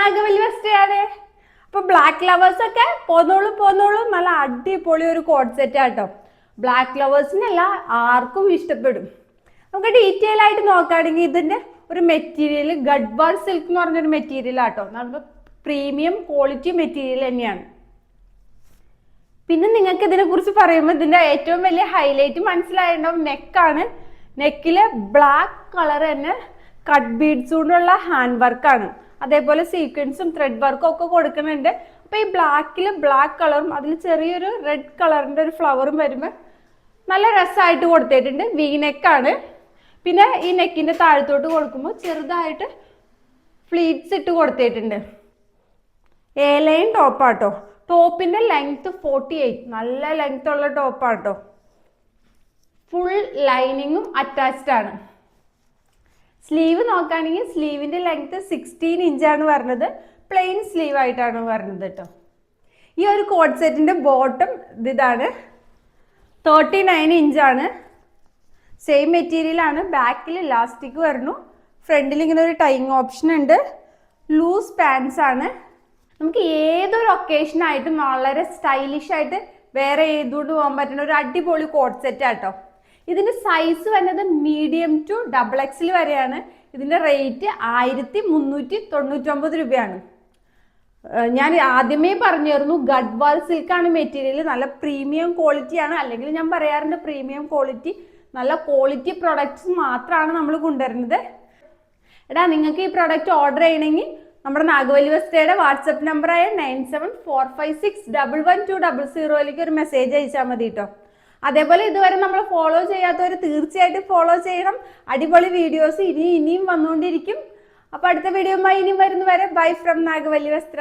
നാഗവല്ലി വസ്ത്രയാണ്. അപ്പൊ black lovers ഒക്കെ പോന്നോളൂ, നല്ല അടിപൊളി ഒരു കോഡ് സെറ്റ് ആട്ടോ. ബ്ലാക്ക് ലവേഴ്സിനല്ല, ആർക്കും ഇഷ്ടപ്പെടും. നമുക്ക് ഡീറ്റെയിൽ ആയിട്ട് നോക്കുകയാണെങ്കിൽ ഇതിന്റെ ഒരു മെറ്റീരിയൽ ഗഡ്വാൾ സിൽക്ക് എന്ന് പറഞ്ഞൊരു മെറ്റീരിയൽ ആട്ടോ. നല്ല പ്രീമിയം ക്വാളിറ്റി മെറ്റീരിയൽ തന്നെയാണ്. പിന്നെ നിങ്ങൾക്ക് ഇതിനെ കുറിച്ച് പറയുമ്പോൾ ഇതിന്റെ ഏറ്റവും വലിയ ഹൈലൈറ്റ് മനസ്സിലായിട്ടുണ്ടാവും നെക്കാണ്. നെക്കില് ബ്ലാക്ക് കളർ തന്നെ കട്ട് ബീഡ്സ് കൊണ്ടുള്ള ഹാൻഡ് വർക്കാണ്. അതേപോലെ സീക്വൻസും ത്രെഡ് വർക്കും ഒക്കെ കൊടുക്കുന്നുണ്ട്. അപ്പൊ ഈ ബ്ലാക്കില് ബ്ലാക്ക് കളറും അതിൽ ചെറിയൊരു റെഡ് കളറിന്റെ ഒരു ഫ്ലവറും വരുമ്പോൾ നല്ല രസമായിട്ട് കൊടുത്തിട്ടുണ്ട്. വി നെക്കാണ്. പിന്നെ ഈ നെക്കിന്റെ താഴത്തോട്ട് കൊടുക്കുമ്പോൾ ചെറുതായിട്ട് ഫ്ലീറ്റ്സ് ഇട്ട് കൊടുത്തിട്ടുണ്ട്. എ ലൈൻ ടോപ്പാട്ടോ. ടോപ്പിന്റെ ലെങ്ത് 48, നല്ല ലെങ്ത് ഉള്ള ടോപ്പാട്ടോ. ഫുൾ ലൈനിങ്ങും അറ്റാച്ച്ഡ് ആണ്. സ്ലീവ് നോക്കുകയാണെങ്കിൽ സ്ലീവിന്റെ ലെങ്ത് 16 ഇഞ്ചാണ് വരുന്നത്. പ്ലെയിൻ സ്ലീവ് ആയിട്ടാണ് വരുന്നത് കേട്ടോ. ഈ ഒരു കോഡ് സെറ്റിന്റെ ബോട്ടം ഇതാണ്, 39 ഇഞ്ചാണ്. സെയിം മെറ്റീരിയൽ ആണ്. ബാക്കിൽ ഇലാസ്റ്റിക് വരുന്നു. ഫ്രണ്ടിൽ ഇങ്ങനെ ഒരു ടൈങ് ഓപ്ഷൻ ഉണ്ട്. ലൂസ് പാൻസ് ആണ്. നമുക്ക് ഏതൊരു ഒക്കേഷൻ ആയിട്ടും വളരെ സ്റ്റൈലിഷ് ആയിട്ട് വേറെ ചെയ്തുകൊണ്ട് പോകാൻ പറ്റുന്ന ഒരു അടിപൊളി കോഡ് സെറ്റ് ആട്ടോ. ഇതിന്റെ സൈസ് വരുന്നത് മീഡിയം ടു XXL വരെയാണ്. ഇതിന്റെ റേറ്റ് 1399 രൂപയാണ്. ഞാൻ ആദ്യമേ പറഞ്ഞിരുന്നു ഗഡ്വാൾ സിൽക്കാണ് മെറ്റീരിയൽ, നല്ല പ്രീമിയം ക്വാളിറ്റി ആണ്. അല്ലെങ്കിൽ ഞാൻ പറയാറുണ്ട് പ്രീമിയം ക്വാളിറ്റി, നല്ല ക്വാളിറ്റി പ്രൊഡക്ട്സ് മാത്രമാണ് നമ്മൾ കൊണ്ടുവരുന്നത്. എടാ, നിങ്ങൾക്ക് ഈ പ്രൊഡക്റ്റ് ഓർഡർ ചെയ്യണമെങ്കിൽ നമ്മുടെ നാഗവല്ലി വസ്ത്രയുടെ വാട്സപ്പ് നമ്പറായ 9745611200 ഒരു മെസ്സേജ് അയച്ചാൽ മതി കേട്ടോ. അതേപോലെ ഇതുവരെ നമ്മൾ ഫോളോ ചെയ്യാത്തവർ തീർച്ചയായിട്ടും ഫോളോ ചെയ്യണം. അടിപൊളി വീഡിയോസ് ഇനിയും വന്നുകൊണ്ടിരിക്കും. അപ്പൊ അടുത്ത വീഡിയോയുമായി ഇനിയും വരുന്നവരെ ബൈ ഫ്രം നാഗവല്ലി വസ്ത്ര.